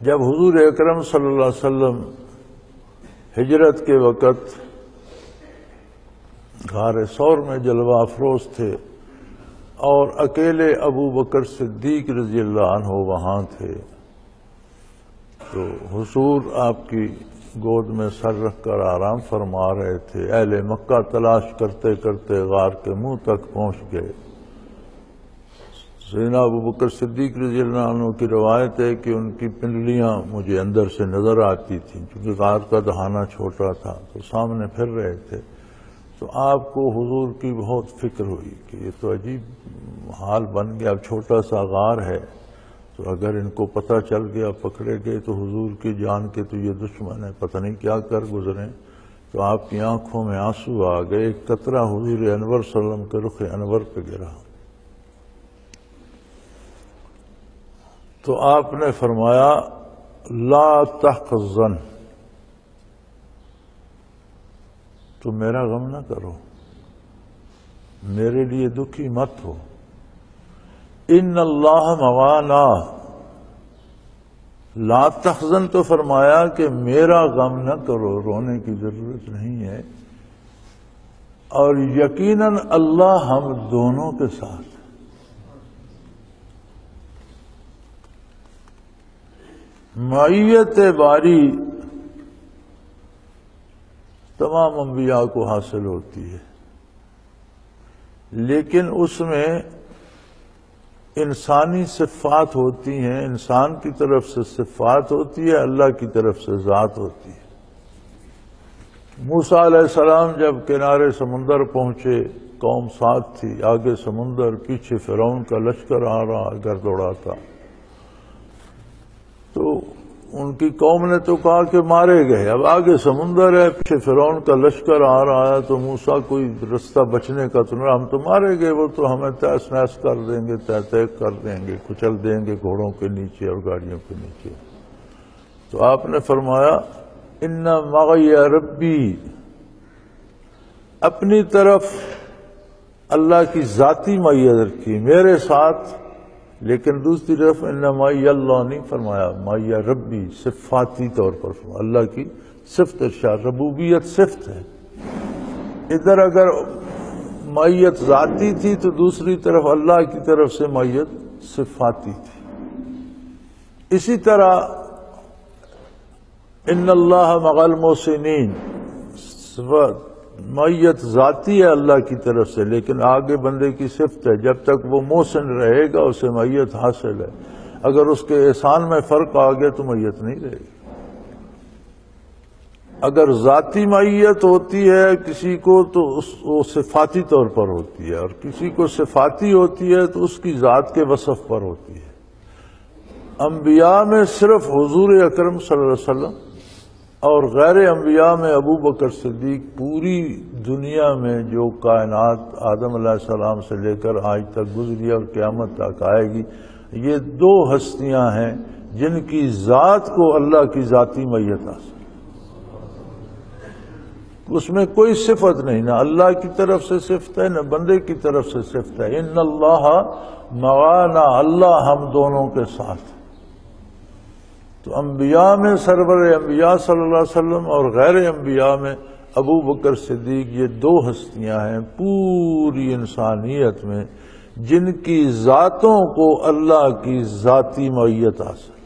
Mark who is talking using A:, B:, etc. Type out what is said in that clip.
A: جب حضور اکرم صلی اللہ علیہ وسلم ہجرت کے وقت غار ثور میں جلوہ افروز تھے اور اکیلے ابو بکر صدیق رضی اللہ عنہ وہاں تھے، تو حضور آپ کی گود میں سر رکھ کر آرام فرما رہے تھے۔ اہل مکہ تلاش کرتے کرتے غار کے منہ تک پہنچ گئے۔ سیدنا ابو بکر صدیق رضی اللہ عنہ کی روایت ہے کہ ان کی پنڈلیاں مجھے اندر سے نظر آتی تھیں، کیونکہ غار کا دہانہ چھوٹا تھا تو سامنے پھر رہے تھے۔ تو آپ کو حضور کی بہت فکر ہوئی کہ یہ تو عجیب حال بن گیا، اب چھوٹا سا غار ہے تو اگر ان کو پتہ چل گیا، پکڑے گئے تو حضور کی جان کے تو یہ دشمن ہے، پتہ نہیں کیا کر گزریں۔ تو آپ کی آنکھوں میں آنسو آ گئے، ایک قطرہ حضور انور صلی اللہ علیہ وسلم کے رخ انور پہ گرا۔ تو آپ نے فرمایا لا تحزن، تو میرا غم نہ کرو، میرے لیے دکھی مت ہو، ان اللہ معانا، لا تحزن تو فرمایا کہ میرا غم نہ کرو، رونے کی ضرورت نہیں ہے، اور یقیناً اللہ ہم دونوں کے ساتھ۔ معیت باری تمام انبیاء کو حاصل ہوتی ہے، لیکن اس میں انسانی صفات ہوتی ہیں، انسان کی طرف سے صفات ہوتی ہے، اللہ کی طرف سے ذات ہوتی ہے۔ موسیٰ علیہ السلام جب کنارے سمندر پہنچے، قوم ساتھ تھی، آگے سمندر، پیچھے فرعون کا لشکر آ رہا گرد اڑاتا، تو ان کی قوم نے تو کہا کہ مارے گئے، اب آگے سمندر ہے، پیچھے فرعون کا لشکر آ رہا ہے، تو موسیٰ کوئی رستہ بچنے کا تو نہیں، ہم تو مارے گئے، وہ تو ہمیں تہس نہس کر دیں گے، تہ کر دیں گے، کچل دیں گے گھوڑوں کے نیچے اور گاڑیوں کے نیچے۔ تو آپ نے فرمایا ان معی ربی، اپنی طرف اللہ کی ذاتی معیت رکھی میرے ساتھ، لیکن دوسری طرف ان معی اللہ نہیں فرمایا، معی ربی صفاتی طور پر فرمایا، اللہ کی صفت ارشاد، ربوبیت صفت ہے۔ ادھر اگر معیت ذاتی تھی تو دوسری طرف اللہ کی طرف سے معیت صفاتی تھی۔ اسی طرح ان اللہ مع المحسنین، معیت ذاتی ہے اللہ کی طرف سے، لیکن آگے بندے کی صفت ہے، جب تک وہ محسن رہے گا اسے معیت حاصل ہے، اگر اس کے احسان میں فرق آ گیا تو معیت نہیں رہے گی۔ اگر ذاتی معیت ہوتی ہے کسی کو تو وہ صفاتی طور پر ہوتی ہے، اور کسی کو صفاتی ہوتی ہے تو اس کی ذات کے وصف پر ہوتی ہے۔ انبیاء میں صرف حضور اکرم صلی اللہ علیہ وسلم اور غیر انبیاء میں ابو بکر صدیق، پوری دنیا میں جو کائنات آدم علیہ السلام سے لے کر آج تک گزری اور قیامت تک آئے گی، یہ دو ہستیاں ہیں جن کی ذات کو اللہ کی ذاتی معیت حاصل، اس میں کوئی صفت نہیں، نہ اللہ کی طرف سے صفت ہے نہ بندے کی طرف سے صفت ہے۔ ان اللہ معانا، اللہ ہم دونوں کے ساتھ۔ تو انبیاء میں سرور انبیاء صلی اللہ علیہ وسلم اور غیر انبیاء میں ابو بکر صدیق، یہ دو ہستیاں ہیں پوری انسانیت میں جن کی ذاتوں کو اللہ کی ذاتی معیت حاصل۔